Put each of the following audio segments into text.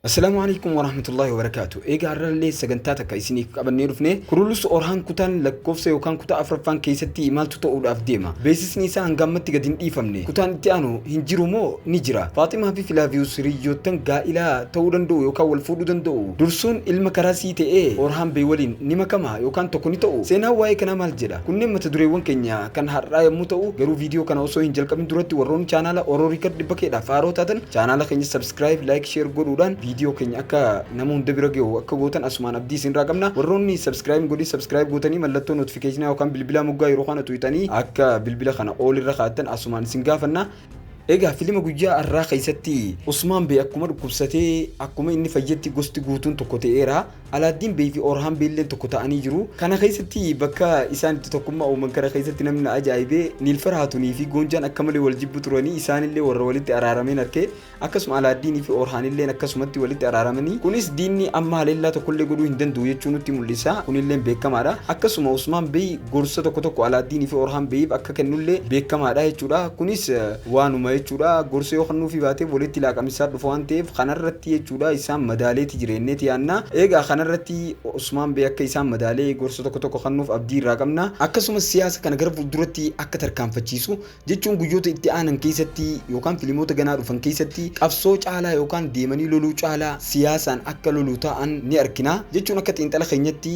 Assalamualaikum warahmatullahi wabarakatuh. Egaa arrallee sagantaa takka isiniif qabannee dhufne kurulus orhaan kutaan lakkoofsa yookaan kutaa afuraffaan keessatti maaltu ta'uudhaaf deema. Beeksisni isaa hanga ammatti gadi hin dhiifamne. Kutaan itti aanu hin jiru moo ni jira? Faaximaa fi Filaaviyus hiriyoottan gaa'ilaa ta'uu danda'u yookaan wal fuudhuu danda'u. Dursuun ilma karaasii ta'ee orhaan bee waliin ni makama yookaan tokko ni ta'u. Seenaan waa'ee kanaa maal jedha? Kunneen mata dureewwan keenya kan har'aa yommuu ta'u garuu viidiyoo kana osoo hin jalqabin duratti warroonni chaanaala Oromoo Riikard dhibbakeedhaaf haaroo taatan chaanaala keenya subscribe, like, share godhuudhaan viidiyoo keenya akka nama hunda bira gahu akka gootan asumaan abdii isin irraa qabna. Warroonni subscribe gootanii mallattoo notification yookaan bilbila moggaa yeroo kana tuqxanii akka bilbila kana all irra kaa'atan asumaan isin gaafanna. Egaa filima guyyaa har'aa keessatti Usmaan Bey akkuma dhukkubsatee akkuma inni fayyetti gosti guutuun tokko ta'eera. Alaaddiin Bey fi Orhaan Bey illee tokko ta'anii jiru. Kana keessatti bakka isaan itti tokkummaa uuman kana keessatti namni ajaa'ibee Niilfar Haatunii fi Goonjaan akka malee wal jibbu turanii isaan illee warra walitti araarameen arke. Akkasuma Alaaddiin fi Orhaan illee akkasumatti walitti araaramanii. Kunis diinni amma haleellaa tokkollee godhuu hin danda'u jechuun nutti mul'isa. Kunillee beekamaadha. Akkasuma Usmaan Bey gorsa tokko Alaaddiin fi Orhaan Beyiif akka kennullee beekamaadha jechuudha. Kunis waanuma jechuudha gorsa yoo kennuufi baatee walitti laaqamisaa dhufa waan ta'eef kanarratti jechuudha isaan madaaleeti jireenyeeti yaanna. Egaa kanarratti Usmaan Bey akka isaan madaalee gorsa tokko kennuuf abdii irraa qabna. Akkasumas siyaasa kana gara fuulduratti akka tarkaanfachiisu jechuun guyyoota itti aanan keessatti yookaan filimoota ganaa dhufan keessatti qabsoo caalaa yookaan deemanii loluu caalaa siyaasaan akka loluu ta'an ni argina jechuun akka xiinxala keenyatti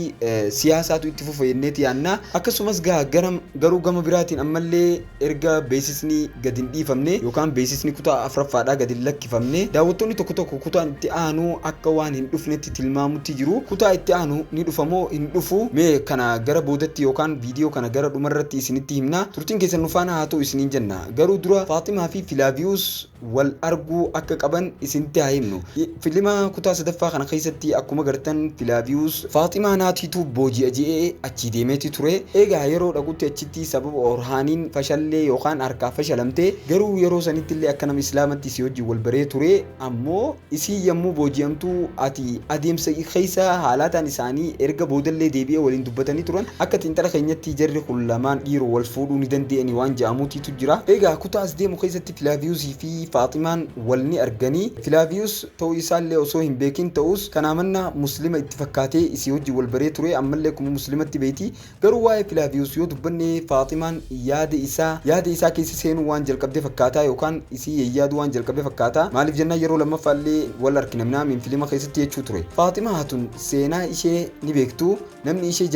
siyaasaatu itti fufa jenneeti yaanna. Akkasumas garuu gama biraatiin ammallee erga beeksisni gadi hin dhiifamne yookaan beeksisni kutaa afuraffaadhaa gadi lakkifamne daawwattoonni tokko kutaan itti aanu akka waan hin dhufnetti tilmaamutti jiru. Kutaa itti aanu ni dhufamoo hin dhufu mee kana gara boodatti yookaan viidiyoo kana gara dhumarratti isinitti himna. Turtiin keessan nu faana haa ta'u isiniin jenna. Garuu dura Faaximaa fi Filaaviyus wal arguu akka qaban isinitti haa himnu. Filima kutaa sadaffaa kana keessatti akkuma gartan Filaaviyus Faaximaa naatiitu booji'a je'ee achi deemeeti ture. Egaa yeroo dhaqutti achitti sababa Orhaaniin fashallee yookaan harkaa fashalamte garuu yeroo sanitti illee akka nama islaamatti isii wajjin wal baree ture. Ammoo isii yommuu booji'amtu ati adeemsa keessa haalaataan isaanii erga boodallee deebi'ee waliin dubbatanii turan akka xiinxala keenyatti jarri kun lamaan dhiiroo wal fuudhuu ni danda'anii waan jedhamuutiitu jira. Egaa kutaa as deemu keessatti Filaaviyusii fi Faaximaan wal ni arganii. Filaaviyus ta'uu isaallee osoo hin beekin ta'us kanaamanna muslima itti fakkaatee isii wajjin wal baree ture. Ammallee kuma muslimatti beeti. Garuu waa'ee Filaaviyus yoo dubbanne Faaximaan yaada isaa keessa seenuu waan jalqabdee fakkaataa yookaan isii yaadu waan jalqabee fakkaata. Maaliif jennaan yeroo lammaffaallee wal argina namni filima keessatti jechuu ture. Faaximaa hatun seenaa ishee ni beektu. Namni ishee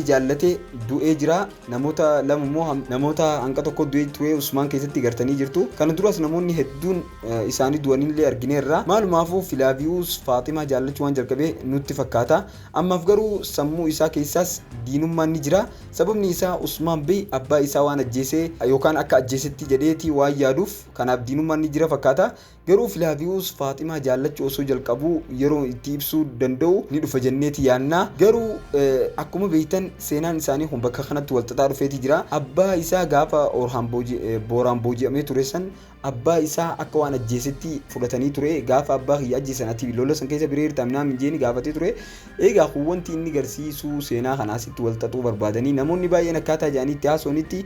jaallatee du'ee jira. Namoota lama immoo namoota hanqa tokko du'ee ture Usmaan keessatti gartanii jirtu. Kana duras namoonni hedduun isaanii du'anillee argineerra. Maalumaafuu Filaaviyus Faaximaa jaallachuu waan jalqabee nutti fakkaata. Ammaaf garuu sammuu isaa keessaas diinummaan ni jira. Sababni isaa Usmaan Bey abbaa isaa waan ajjeesee yookaan akka ajjeesetti jedheeti waan yaaduuf kanaaf diinummaan ni jira fakkaata. Garuu Filaaviyus Faaximaa jaallachuu osoo jalqabuu yeroo itti ibsuu danda'u ni dhufa jenneeti yaanna. Garuu akkuma beektan seenaan isaanii kun bakka kanatti wal xaxaa dhufeeti jira. Abbaa isaa gaafa booraan booji'amee ture san abbaa isaa akka waan ajjeesetti fudhatanii ture. Gaafa abbaa kiyya ajjeesan ati lola san keessa biree hirtamnaa minjeeni gaafatee ture. Egaa kun wanti inni garsiisuu seenaa kanaasitti wal xaxuu barbaadanii namoonni baay'een akkaataa jedhaniitti haasonitti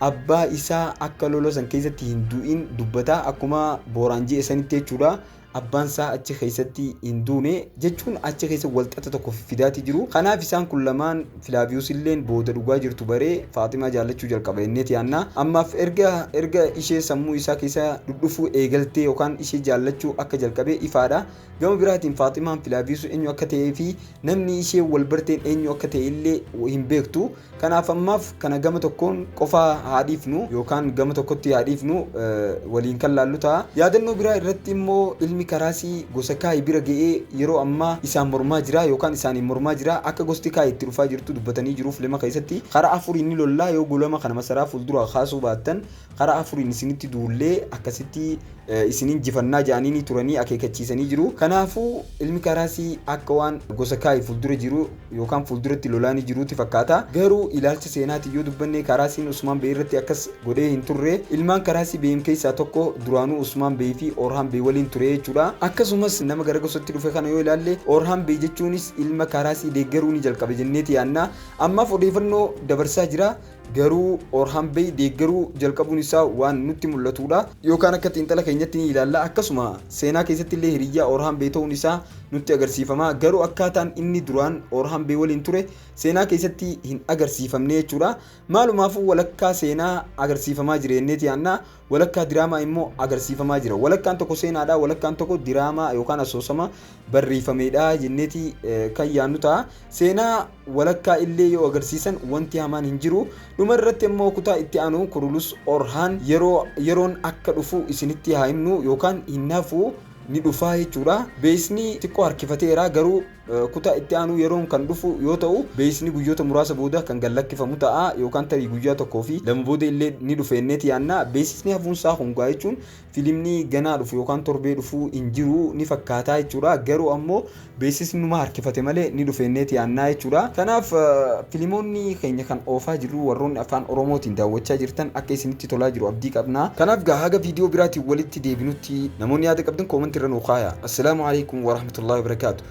abbaa isaa akka lola san keessatti hin du'in dubbata akkuma booraan je'esanitti jechuudha. Abbaan isaa achi keessatti hin duune jechuun achi keessa walxaxa tokko fidaati jiru. Kanaaf isaan kun lamaan Filaaviyus illeen booda dhugaa jirtu baree Faaximaa jaallachuu jalqaba jenneeti yaanna. Ammaaf erga ishee sammuu isaa keessa dhudhufuu eegaltee yookaan ishee jaallachuu akka jalqabee ifaadha. Gama biraatiin Faaximaan Filaaviyus eenyu akka ta'ee fi namni ishee wal barteen eenyu akka ta'e illee hin beektu. Kanaaf ammaaf kana gama tokkoon qofaa haadhiifnu yookaan gama tokkotti haadhiifnu waliin kan laallu ta'a. Yaadannoo biraa irratti immoo ilmi karaasii gosa kaayii bira ga'ee yeroo ammaa isaan mormaa jira yookaan isaaniin mormaa jira akka gosti kaayii itti dhufaa jirtu dubbatanii jiru. Filima keessatti karaa afuriin ni lollaa yoo gulama kana masaraa fuuldura kaasuu baattan karaa afuriin isinitti duullee akkasitti isiniin jifannaa jedhanii ni turanii akeekachiisanii jiru. Kanaafuu ilmi karaasii akka waan gosa kaayii fuuldura jiru yookaan fuulduratti lolaa ni jiruuti fakkaata. Garuu ilaalcha seenaati yoo dubbanne karaasiin Usmaan Bey irratti akkas godhee hin turre. Ilmaan karaasii Bey keessaa tokko duraanuu Usmaan Bey fi Orhaan Bey waliin ture jechuudha. Akkasumas nama gara gosatti dhufe kana yoo ilaalle Orhaan Bey jechuunis ilma karaasii deeggaruu ni jalqabe jenneeti yaanna. Ammaaf odeeffannoo dabarsaa jira. garuu Orhaan Bey deeggaruu jalqabuun isaa waan nutti mul'atudha yookaan akka xiinxala keenyatti ni ilaalla akkasuma seenaa keessatti illee hiriyyaa Orhaan Bey ta'uun isaa nutti agarsiifama garuu akkaataan inni duraan Orhaan Bey waliin ture seenaa keessatti hin agarsiifamne jechuudha maalumaafuu walakkaa seenaa agarsiifamaa jireenneeti yaannaa walakkaa diraamaa immoo agarsiifamaa jira walakkaan tokko seenaadha walakkaan tokko diraamaa yookaan asoosama barreeffameedha jenneeti kan yaannu ta'a seenaa walakkaa illee yoo agarsiisan wanti hamaan hin jiru dhuma irratti immoo kutaa itti aanu Kurulus Orhaan yeroon akka dhufu isinitti haa himnu yookaan hin hafu ni dhufaa jechuudha beesni xiqqoo harkifateera garuu kutaa itti aanu yeroon kan dhufu yoo ta'u beesni guyyoota muraasa booda kan gallakkifamu ta'a yookaan tarii guyyaa tokkoo fi lama booda illee ni dhufeenneeti yaanna beesisni hafuunsaa hungaa jechuun filimni ganaa dhufu yookaan torbee dhufu hin jiru ni fakkaataa jechuudha garuu ammoo beesisni numa harkifate malee ni dhufeenneeti yaannaa jechuudha kanaaf filimoonni keenya kan oofaa jiru warroonni afaan oromootiin daawwachaa jirtan akka isinitti tolaa jiru abdii qabna kanaaf haga viidiyoo biraatiin walitti deebinutti namoonni yaada qabdan koomantii irra nuu kaaya assalaamu alaykum wa rahmatullahi wa barakaatuh